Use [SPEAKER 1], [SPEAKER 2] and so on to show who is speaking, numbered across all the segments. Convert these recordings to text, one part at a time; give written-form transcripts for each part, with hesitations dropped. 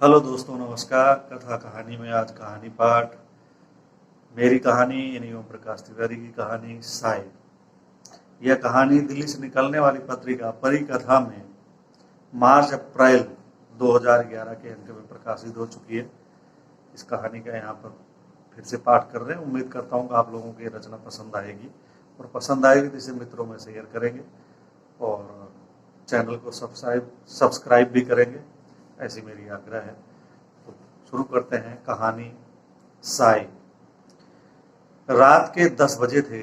[SPEAKER 1] Hello दोस्तों, नमस्कार। कथा कहानी में आज कहानी पाठ मेरी कहानी यानी ओम प्रकाश तिवारी की कहानी साई। यह कहानी दिल्ली से निकलने वाली पत्रिका परिकथा में मार्च अप्रैल 2011 के अंक में प्रकाशित हो चुकी है। इस कहानी का यहाँ पर फिर से पाठ कर रहे हैं। उम्मीद करता हूँ कि आप लोगों को ये रचना पसंद आएगी और पसंद आएगी तो इसे मित्रों में शेयर करेंगे और चैनल को सब्सक्राइब भी करेंगे, ऐसी मेरी आग्रह है। तो शुरू करते हैं कहानी साई। रात के 10 बजे थे।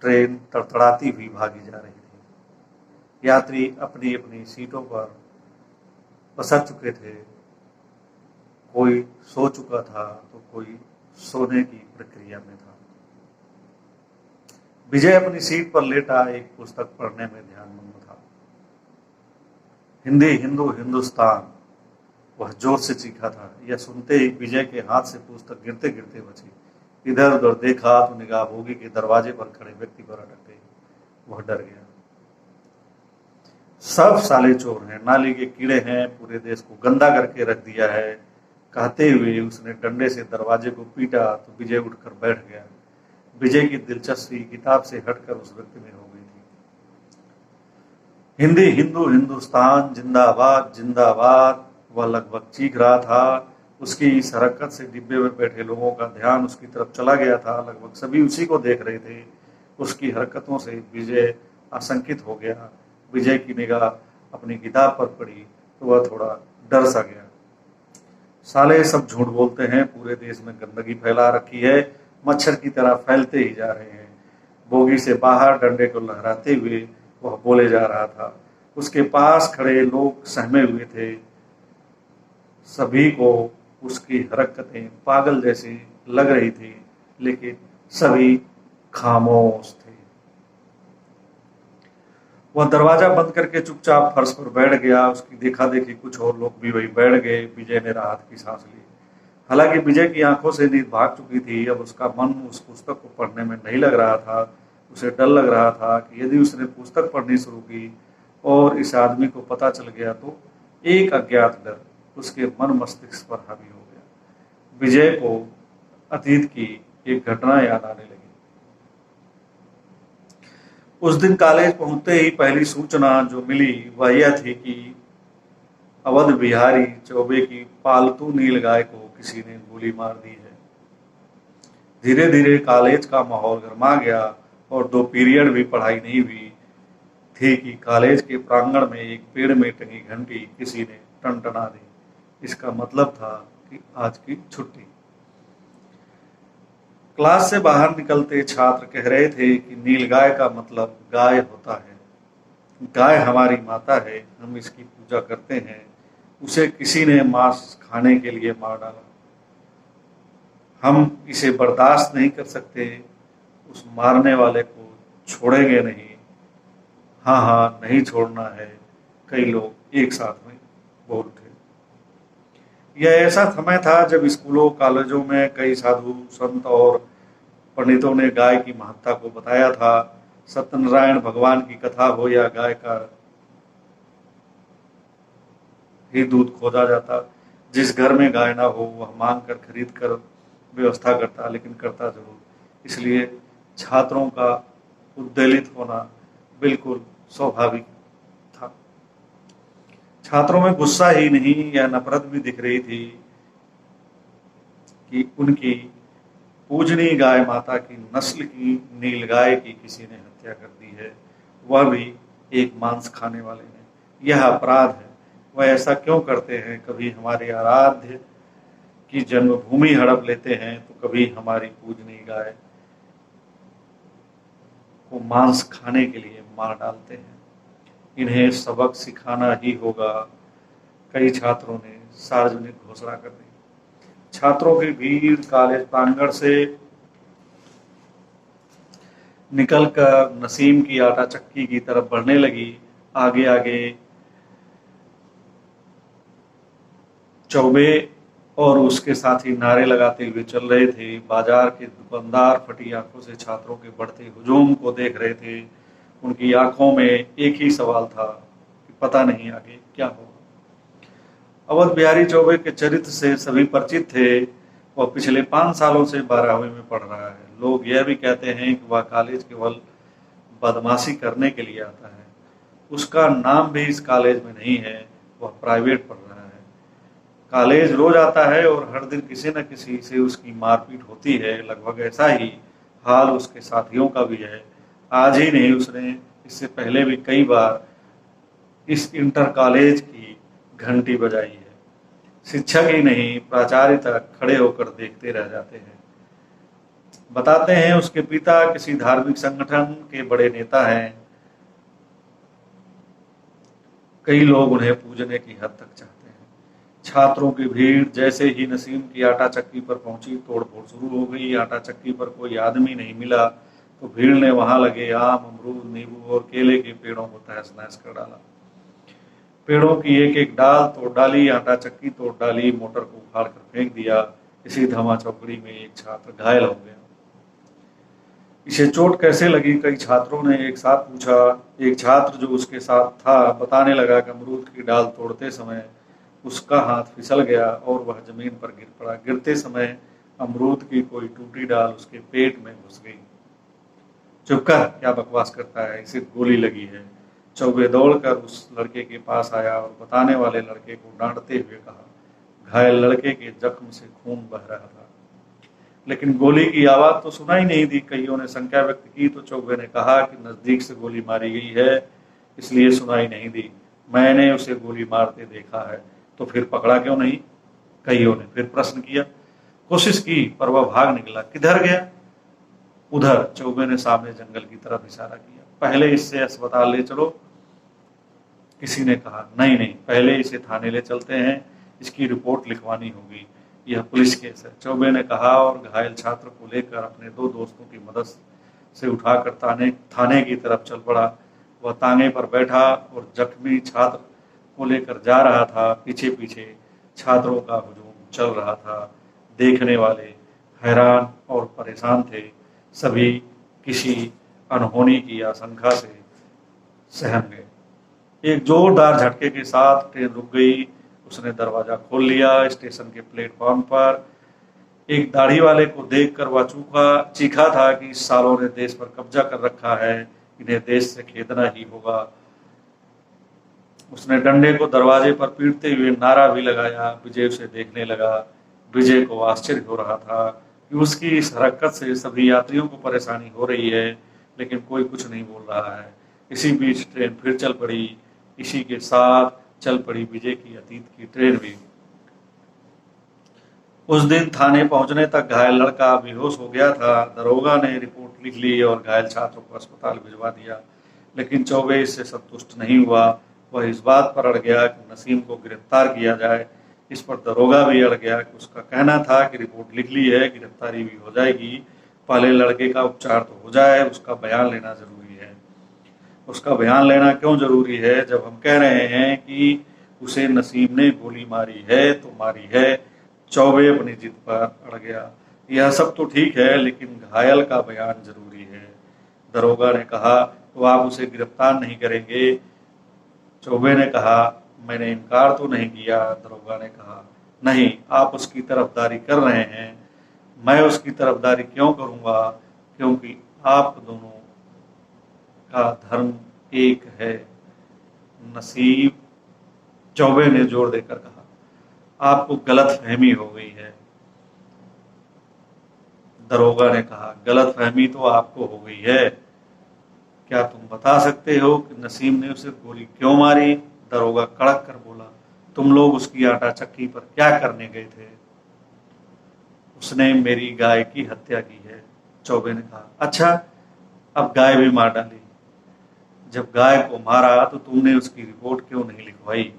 [SPEAKER 1] ट्रेन तड़तड़ाती हुई भागी जा रही थी। यात्री अपनी अपनी सीटों पर बसर चुके थे। कोई सो चुका था तो कोई सोने की प्रक्रिया में था। विजय अपनी सीट पर लेटा एक पुस्तक पढ़ने में ध्यानमग्न था। हिंदी, हिंदू, हिंदुस्तान, वह जोर से चीखा था। यह सुनते ही विजय के हाथ से पुस्तक गिरते गिरते बची। इधर उधर देखा तो निगाह बोगी के दरवाजे पर खड़े व्यक्ति पर अटक गई। वह डर गया। सब साले चोर हैं, नाली के कीड़े हैं, पूरे देश को गंदा करके रख दिया है। कहते हुए उसने डंडे से दरवाजे को पीटा तो विजय उठकर बैठ गया। विजय की दिलचस्पी किताब से हटकर उस व्यक्ति में हो गई थी। हिंदी, हिंदू, हिंदुस्तान, जिंदाबाद, जिंदाबाद, वह लगभग चीख रहा था। उसकी इस हरकत से डिब्बे में बैठे लोगों का ध्यान उसकी तरफ चला गया था। लगभग सभी उसी को देख रहे थे। उसकी हरकतों से विजय आशंकित हो गया। विजय की निगाह अपनी किताब पर पड़ी तो वह थोड़ा डर सा गया। साले सब झूठ बोलते हैं, पूरे देश में गंदगी फैला रखी है, मच्छर की तरह फैलते ही जा रहे हैं। बोगी से बाहर डंडे को लहराते हुए वह बोले जा रहा था। उसके पास खड़े लोग सहमे हुए थे। सभी को उसकी हरकतें पागल जैसी लग रही थी, लेकिन सभी खामोश थे। वह दरवाजा बंद करके चुपचाप फर्श पर बैठ गया। उसकी देखा देखी कुछ और लोग भी वही बैठ गए। विजय ने राहत की सांस ली। हालांकि विजय की आंखों से नींद भाग चुकी थी। अब उसका मन उस पुस्तक को पढ़ने में नहीं लग रहा था। उसे डर लग रहा था कि यदि उसने पुस्तक पढ़नी शुरू की और इस आदमी को पता चल गया तो एक अज्ञात डर उसके मन मस्तिष्क पर हावी हो गया। विजय को अतीत की एक घटना याद आने लगी। उस दिन कॉलेज पहुंचते ही पहली सूचना जो मिली वह यह थी कि अवध बिहारी चौबे की पालतू नीलगाय को किसी ने गोली मार दी है। धीरे धीरे कॉलेज का माहौल गर्मा गया और 2 पीरियड भी पढ़ाई नहीं हुई थी कि कॉलेज के प्रांगण में एक पेड़ में टंगी घंटी किसी ने टनटना दी। इसका मतलब था कि आज की छुट्टी। क्लास से बाहर निकलते छात्र कह रहे थे कि नीलगाय का मतलब गाय होता है। गाय हमारी माता है, हम इसकी पूजा करते हैं। उसे किसी ने मांस खाने के लिए मार डाला। हम इसे बर्दाश्त नहीं कर सकते। उस मारने वाले को छोड़ेंगे नहीं। हाँ हाँ, नहीं छोड़ना है, कई लोग एक साथ में बोल उठे। यह ऐसा समय था जब स्कूलों कॉलेजों में कई साधु संत और पंडितों ने गाय की महत्ता को बताया था। सत्यनारायण भगवान की कथा हो या गाय का ही दूध खोजा जाता। जिस घर में गाय ना हो वह मांग कर खरीद कर व्यवस्था करता, लेकिन करता जरूर। इसलिए छात्रों का उद्वेलित होना बिल्कुल स्वाभाविक था। छात्रों में गुस्सा ही नहीं, यह नफरत भी दिख रही थी कि उनकी पूजनीय गाय माता की नस्ल की नीलगाय की किसी ने हत्या कर दी है, वह भी एक मांस खाने वाले ने। यह अपराध है। वह ऐसा क्यों करते हैं? कभी हमारे आराध्य की जन्मभूमि हड़प लेते हैं तो कभी हमारी पूजनीय गाय को मांस खाने के लिए मार डालते हैं। इन्हें सबक सिखाना ही होगा, कई छात्रों ने सार्वजनिक घोषणा कर दी। छात्रों की भीड़ कॉलेज प्रांगण से निकलकर नसीम की आटा चक्की की तरफ बढ़ने लगी। आगे आगे चौबे और उसके साथी नारे लगाते हुए चल रहे थे। बाजार के दुकानदार फटी आंखों से छात्रों के बढ़ते हुजूम को देख रहे थे। उनकी आंखों में एक ही सवाल था कि पता नहीं आगे क्या होगा। अवध बिहारी चौबे के चरित्र से सभी परिचित थे। वह पिछले 5 सालों से 12वीं में पढ़ रहा है। लोग यह भी कहते हैं कि वह कॉलेज केवल बदमाशी करने के लिए आता है। उसका नाम भी इस कॉलेज में नहीं है, वह प्राइवेट पढ़ रहा है। कॉलेज रोज आता है और हर दिन किसी न किसी से उसकी मारपीट होती है। लगभग ऐसा ही हाल उसके साथियों का भी है। आज ही नहीं, उसने इससे पहले भी कई बार इस इंटर कॉलेज की घंटी बजाई है। शिक्षक ही नहीं, प्राचार्य तक खड़े होकर देखते रह जाते हैं। बताते हैं उसके पिता किसी धार्मिक संगठन के बड़े नेता हैं। कई लोग उन्हें पूजने की हद तक चाहते हैं। छात्रों की भीड़ जैसे ही नसीम की आटा चक्की पर पहुंची, तोड़फोड़ शुरू हो गई। आटा चक्की पर कोई आदमी नहीं मिला तो भीड़ ने वहां लगे आम, अमरूद, नींबू और केले के पेड़ों को तहस नहस कर डाला। पेड़ों की एक एक डाल तोड़ डाली, आटा चक्की तोड़ डाली, मोटर को उखाड़ कर फेंक दिया। इसी धमा चौकड़ी में एक छात्र घायल हो गया। इसे चोट कैसे लगी, कई छात्रों ने एक साथ पूछा। एक छात्र जो उसके साथ था बताने लगा कि अमरूद की डाल तोड़ते समय उसका हाथ फिसल गया और वह जमीन पर गिर पड़ा। गिरते समय अमरूद की कोई टूटी डाल उसके पेट में घुस गई। चुप कर, क्या बकवास करता है, इसे गोली लगी है। चौबे दौड़कर उस लड़के के पास आया और बताने वाले लड़के को डांटते हुए कहा। घायल लड़के के जख्म से खून बह रहा था, लेकिन गोली की आवाज तो सुनाई नहीं दी। कईयों ने शंका व्यक्त की तो चौबे ने कहा कि नजदीक से गोली मारी गई है, इसलिए सुनाई नहीं दी। मैंने उसे गोली मारते देखा है, तो फिर पकड़ा क्यों नहीं? कईयों ने फिर प्रश्न किया। कोशिश की पर वह भाग निकला। किधर गया? उधर, चौबे ने सामने जंगल की तरफ इशारा किया। पहले इससे अस्पताल ले चलो, किसी ने कहा। नहीं नहीं, पहले इसे थाने ले चलते हैं, इसकी रिपोर्ट लिखवानी होगी, यह पुलिस केस है, चौबे ने कहा और घायल छात्र को लेकर अपने 2 दोस्तों की मदद से उठाकर थाने की तरफ चल पड़ा। वह तांगे पर बैठा और जख्मी छात्र को लेकर जा रहा था। पीछे पीछे छात्रों का हुजूम चल रहा था। देखने वाले हैरान और परेशान थे। सभी किसी अनहोनी की आशंका से सहम गए। एक जोरदार झटके के साथ ट्रेन रुक गई। उसने दरवाजा खोल लिया। स्टेशन के प्लेटफॉर्म पर एक दाढ़ी वाले को देखकर वह चीखा था कि इस सालों ने देश पर कब्जा कर रखा है, इन्हें देश से खेदना ही होगा। उसने डंडे को दरवाजे पर पीटते हुए नारा भी लगाया। विजय उसे देखने लगा। विजय को आश्चर्य हो रहा था कि उसकी इस हरकत से सभी यात्रियों को परेशानी हो रही है, लेकिन कोई कुछ नहीं बोल रहा है। इसी बीच ट्रेन फिर चल पड़ी। इसी के साथ चल पड़ी विजय की अतीत की ट्रेन भी। उस दिन थाने पहुंचने तक घायल लड़का बेहोश हो गया था। दरोगा ने रिपोर्ट लिख ली और घायल छात्र को अस्पताल भिजवा दिया, लेकिन चौबे इससे संतुष्ट नहीं हुआ। वह इस बात पर अड़ गया कि नसीम को गिरफ्तार किया जाए। इस पर दरोगा भी अड़ गया कि उसका कहना था कि रिपोर्ट लिख ली है, गिरफ्तारी भी हो जाएगी, पहले लड़के का उपचार तो हो जाए, उसका बयान लेना जरूरी है। उसका बयान लेना क्यों जरूरी है, जब हम कह रहे हैं कि उसे नसीम ने गोली मारी है तो मारी है। चौबे अपनी जिद पर अड़ गया। यह सब तो ठीक है, लेकिन घायल का बयान जरूरी है। दरोगा ने कहा, तो आप उसे गिरफ्तार नहीं करेंगे? चौबे ने कहा, मैंने इनकार तो नहीं किया। दरोगा ने कहा, नहीं, आप उसकी तरफदारी कर रहे हैं। मैं उसकी तरफदारी क्यों करूंगा? क्योंकि आप दोनों का धर्म एक है। नसीब, चौबे ने जोर देकर कहा, आपको गलत फहमी हो गई है। दरोगा ने कहा, गलत फहमी तो आपको हो गई है। क्या तुम बता सकते हो कि नसीम ने उसे गोली क्यों मारी? दरोगा कड़क कर बोला, तुम लोग उसकी आटा चक्की पर क्या करने गए थे? उसने मेरी गाय की हत्या की है। चौबे ने कहा, अच्छा, अब गाय भी मार डाली। जब गाय को मारा तो तुमने उसकी रिपोर्ट क्यों नहीं लिखवाई?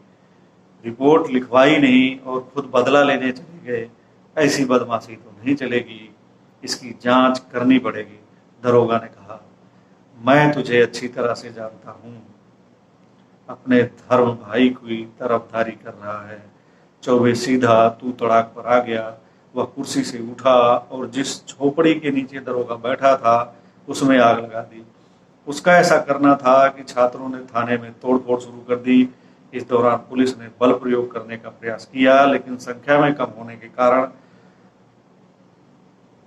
[SPEAKER 1] रिपोर्ट लिखवाई नहीं और खुद बदला लेने चले गए। ऐसी बदमाशी तो नहीं चलेगी, इसकी जांच करनी पड़ेगी। दरोगा ने कहा, मैं तुझे अच्छी तरह से जानता हूं, अपने धर्म भाई की तरफदारी कर रहा है। चौबे सीधा तू तड़ाक पर आ गया। वह कुर्सी से उठा और जिस झोपड़ी के नीचे दरोगा बैठा था उसमें आग लगा दी। उसका ऐसा करना था कि छात्रों ने थाने में तोड़फोड़ शुरू कर दी। इस दौरान पुलिस ने बल प्रयोग करने का प्रयास किया, लेकिन संख्या में कम होने के कारण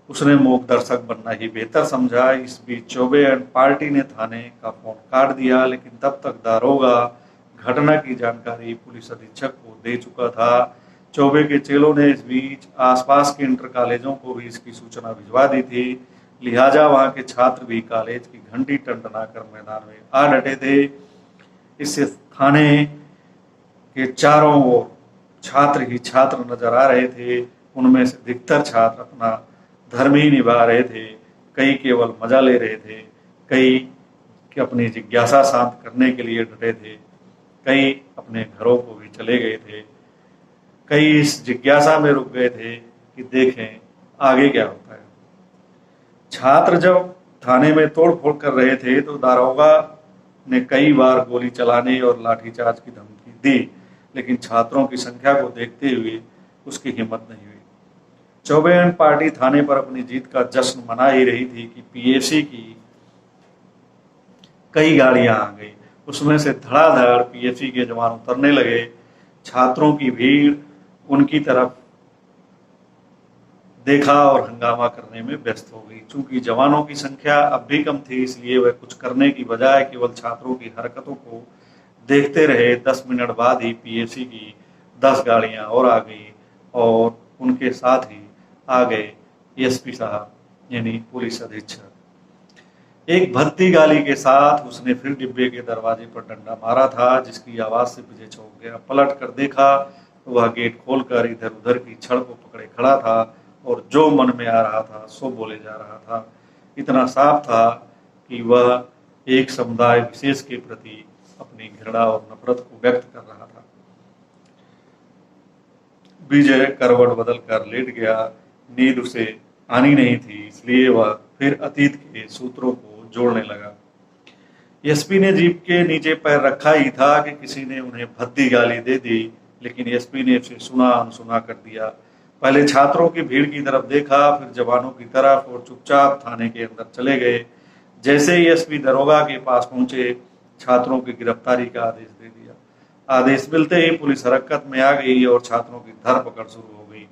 [SPEAKER 1] उसने मूक दर्शक बनना ही बेहतर समझा। इस बीच चौबे एंड पार्टी ने थाने का फोन काट दिया, लेकिन तब तक दारोगा घटना की जानकारी पुलिस अधीक्षक को दे चुका था। चौबे के चेलों ने इस बीच आसपास के इंटर कॉलेजों को भी इसकी सूचना भिजवा दी थी। लिहाजा वहां के छात्र भी कॉलेज की घंटी टंटनाकर मैदान में आ डटे थे। इससे थाने के चारों ओर छात्र ही छात्र नजर आ रहे थे। उनमें से अधिकतर छात्र अपना धर्म ही निभा रहे थे, कई केवल मजा ले रहे थे, कई अपनी जिज्ञासा शांत करने के लिए डटे थे, कई अपने घरों को भी चले गए थे, कई इस जिज्ञासा में रुक गए थे कि देखें आगे क्या होता है। छात्र जब थाने में तोड़फोड़ कर रहे थे तो दारोगा ने कई बार गोली चलाने और लाठीचार्ज की धमकी दी, लेकिन छात्रों की संख्या को देखते हुए उसकी हिम्मत नहीं हुई। चौबे एंड पार्टी थाने पर अपनी जीत का जश्न मना ही रही थी कि पीएसी की कई गाड़ियां आ गई। उसमें से धड़ाधड़ पीएसी के जवान उतरने लगे। छात्रों की भीड़ उनकी तरफ देखा और हंगामा करने में व्यस्त हो गई। चूंकि जवानों की संख्या अब भी कम थी, इसलिए वह कुछ करने की बजाय केवल छात्रों की हरकतों को देखते रहे। 10 मिनट बाद ही पीएसी की 10 गाड़ियां और आ गई और उनके साथ ही आ गए एसपी साहब यानी पुलिस अधीक्षक। एक भद्दी गाली के साथ उसने फिर डिब्बे के दरवाजे पर डंडा मारा था, जिसकी आवाज से विजय चौंक गया। पलट कर देखा तो वह गेट खोलकर इधर उधर की छड़ को पकड़े खड़ा था और जो मन में आ रहा था सो बोले जा रहा था। इतना साफ था कि वह एक समुदाय विशेष के प्रति अपनी घृणा और नफरत को व्यक्त कर रहा था। विजय करवट बदल कर लेट गया। नींद उसे आनी नहीं थी, इसलिए वह फिर अतीत के सूत्रों को जोड़ने लगा। एसपी ने जीप के नीचे पैर रखा ही था कि किसी ने उन्हें भद्दी गाली दे दी, लेकिन एसपी ने उसे सुना अनसुना कर दिया। पहले छात्रों की भीड़ की तरफ देखा, फिर जवानों की तरफ और चुपचाप थाने के अंदर चले गए। जैसे ही एसपी दरोगा के पास पहुंचे, छात्रों की गिरफ्तारी का आदेश दे दिया। आदेश मिलते ही पुलिस हरकत में आ गई और छात्रों की धरपकड़ शुरू हो गई।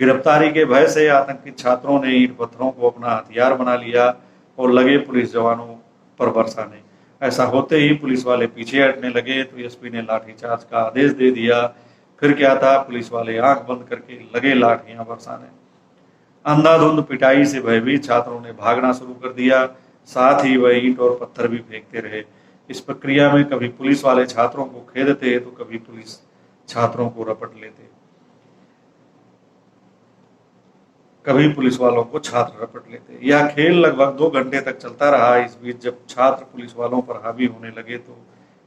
[SPEAKER 1] गिरफ्तारी के भय से आतंकित छात्रों ने ईंट पत्थरों को अपना हथियार बना लिया और लगे पुलिस जवानों पर बरसाने। ऐसा होते ही पुलिस वाले पीछे हटने लगे तो एसपी ने लाठीचार्ज का आदेश दे दिया। फिर क्या था, पुलिस वाले आंख बंद करके लगे लाठियां बरसाने। अंधाधुंध पिटाई से भयभीत छात्रों ने भागना शुरू कर दिया, साथ ही वह ईंट और पत्थर भी फेंकते रहे। इस प्रक्रिया में कभी पुलिस वाले छात्रों को खेदते तो कभी पुलिस छात्रों को रपट लेते, कभी पुलिस वालों को छात्र रपट लेते। यह खेल लगभग 2 घंटे तक चलता रहा। इस बीच जब छात्र पुलिस वालों पर हावी होने लगे तो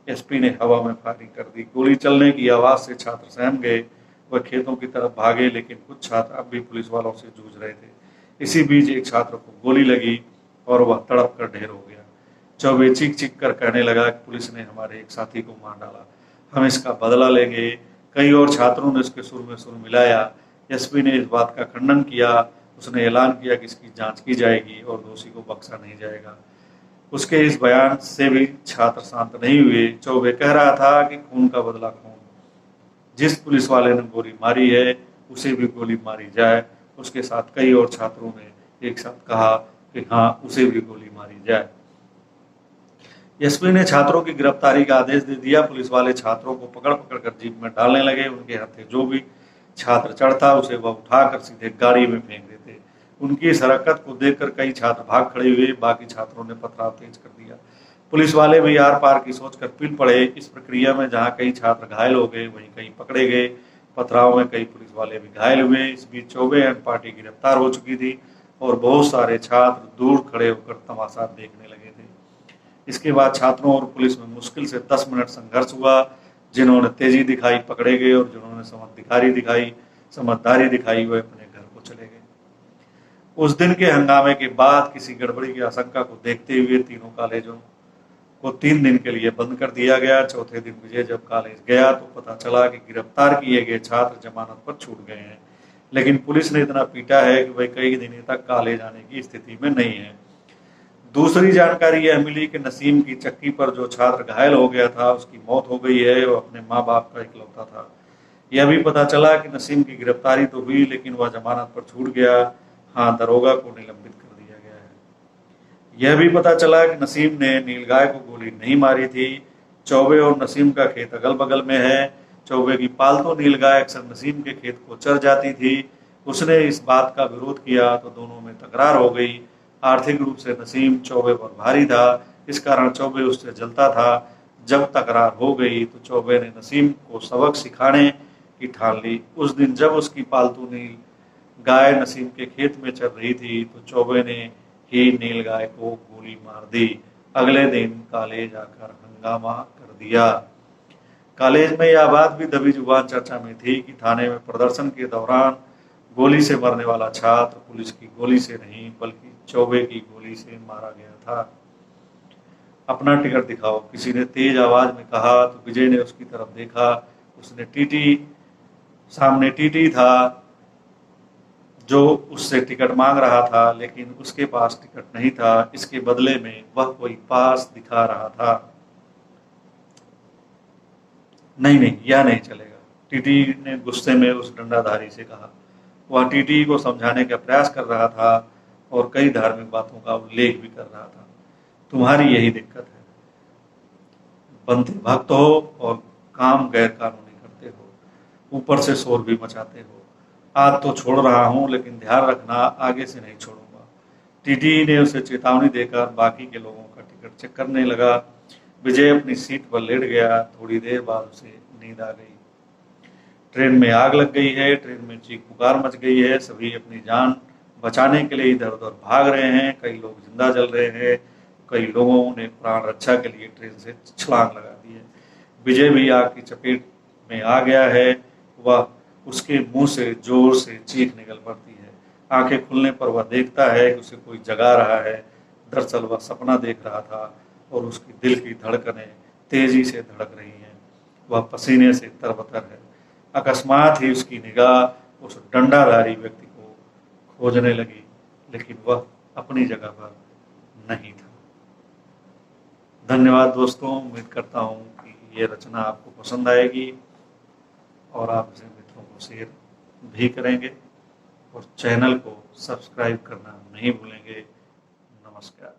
[SPEAKER 1] एसपी ने हवा में फायरिंग कर दी। गोली चलने की आवाज से छात्र सहम गए। वह खेतों की तरफ भागे, लेकिन कुछ छात्र अब भी पुलिस वालों से जूझ रहे थे। इसी बीच एक छात्र को गोली लगी और वह तड़प कर ढेर हो गया। चौबे चीख चीख कर कहने लगा कि पुलिस ने हमारे एक साथी को मार डाला, हम इसका बदला लेंगे। कई और छात्रों ने उसके सुर में सुर मिलाया। एसपी ने इस बात का खंडन किया। उसने ऐलान किया कि इसकी जांच की जाएगी और दोषी को बख्शा नहीं जाएगा। उसके इस बयान से भी छात्र शांत नहीं हुए। चौबे कह रहा था कि खून का बदला खून, जिस पुलिस वाले ने गोली मारी है उसे भी गोली मारी जाए। उसके साथ कई और छात्रों ने एक साथ कहा कि हाँ, उसे भी गोली मारी जाए। एसपी ने छात्रों की गिरफ्तारी का आदेश दे दिया। पुलिस वाले छात्रों को पकड़ पकड़ कर जीप में डालने लगे। उनके हाथे जो भी छात्र चढ़ता उसे वह उठाकर सीधे गाड़ी में फेंक देते। उनकी इस हरकत को देखकर कई छात्र भाग खड़े हुए। बाकी छात्रों ने पथराव तेज कर दिया। पुलिस वाले भी आर पार की सोचकर पिल पड़े। इस प्रक्रिया में जहां कई छात्र घायल हो गए, वहीं कई पकड़े गए। पथराव में कई पुलिस वाले भी घायल हुए। इस बीच चौबे एंड पार्टी गिरफ्तार हो चुकी थी और बहुत सारे छात्र दूर खड़े होकर तमाशा देखने लगे थे। इसके बाद छात्रों और पुलिस में मुश्किल से 10 मिनट संघर्ष हुआ। जिन्होंने तेजी दिखाई पकड़े गए और जिन्होंने समझदारी दिखाई वह अपने घर को चले गए। उस दिन के हंगामे के बाद किसी गड़बड़ी की आशंका को देखते हुए तीनों कॉलेजों को 3 दिन के लिए बंद कर दिया गया। चौथे दिन विजय जब कॉलेज गया तो पता चला कि गिरफ्तार किए गए छात्र जमानत पर छूट गए हैं, लेकिन पुलिस ने इतना पीटा है कि वह कई दिनों तक कॉलेज आने की स्थिति में नहीं है। दूसरी जानकारी यह मिली कि नसीम की चक्की पर जो छात्र घायल हो गया था उसकी मौत हो गई है। वो अपने माँ बाप का इकलौता था। यह भी पता चला कि नसीम की गिरफ्तारी तो हुई लेकिन वह जमानत पर छूट गया। हाँ, दरोगा को निलंबित कर दिया गया है। यह भी पता चला कि नसीम ने नीलगाय को गोली नहीं मारी थी। चौबे और नसीम का खेत अगल बगल में है। चौबे की पालतू नीलगाय अक्सर नसीम के खेत को चर जाती थी। उसने इस बात का विरोध किया तो दोनों में तकरार हो गई। आर्थिक रूप से नसीम चौबे पर भारी था, इस कारण चौबे उससे जलता था। जब तकरार हो गई तो चौबे ने नसीम को सबक सिखाने की ठान ली। उस दिन जब उसकी पालतू नील गाय नसीम के खेत में चल रही थी तो चौबे ने ही नील गाय को गोली मार दी। अगले दिन कॉलेज आकर हंगामा कर दिया। कॉलेज में यह बात भी दबी जुबान चर्चा में थी कि थाने में प्रदर्शन के दौरान गोली से मरने वाला छात्र पुलिस की गोली से नहीं बल्कि चौबे की गोली से मारा गया था। अपना टिकट दिखाओ, किसी ने तेज आवाज में कहा तो विजय ने उसकी तरफ देखा। उसने सामने टीटी था जो उससे टिकट मांग रहा था, लेकिन उसके पास टिकट नहीं था। इसके बदले में वह कोई पास दिखा रहा था। नहीं नहीं, यह नहीं चलेगा, टीटी ने गुस्से में उस डंडाधारी से कहा। वह टीटी को समझाने का प्रयास कर रहा था और कई धार्मिक बातों का उल्लेख भी कर रहा था। तुम्हारी यही दिक्कत है, बनते भक्त हो और काम गैर कानूनी करते हो, ऊपर से शोर भी मचाते हो। आज तो छोड़ रहा हूं लेकिन ध्यान रखना, आगे से नहीं छोड़ूंगा। टीटी ने उसे चेतावनी देकर बाकी के लोगों का टिकट चेक करने लगा। विजय अपनी सीट पर लेट गया। थोड़ी देर बाद उसे नींद आ गई। ट्रेन में आग लग गई है, ट्रेन में चीख पुकार मच गई है। सभी अपनी जान बचाने के लिए इधर उधर भाग रहे हैं। कई लोग जिंदा जल रहे हैं, कई लोगों ने प्राण रक्षा के लिए ट्रेन से छलांग लगा दी है। विजय भी आग की चपेट में आ गया है। वह उसके मुंह से जोर से चीख निकल पड़ती है। आंखें खुलने पर वह देखता है कि उसे कोई जगा रहा है। दरअसल वह सपना देख रहा था और उसकी दिल की धड़कनें तेजी से धड़क रही हैं। वह पसीने से तरबतर है। अकस्मात ही उसकी निगाह उस डंडाधारी व्यक्ति को खोजने लगी, लेकिन वह अपनी जगह पर नहीं था। धन्यवाद दोस्तों, उम्मीद करता हूँ कि ये रचना आपको पसंद आएगी और आप इसे मित्रों को शेयर भी करेंगे और चैनल को सब्सक्राइब करना नहीं भूलेंगे। नमस्कार।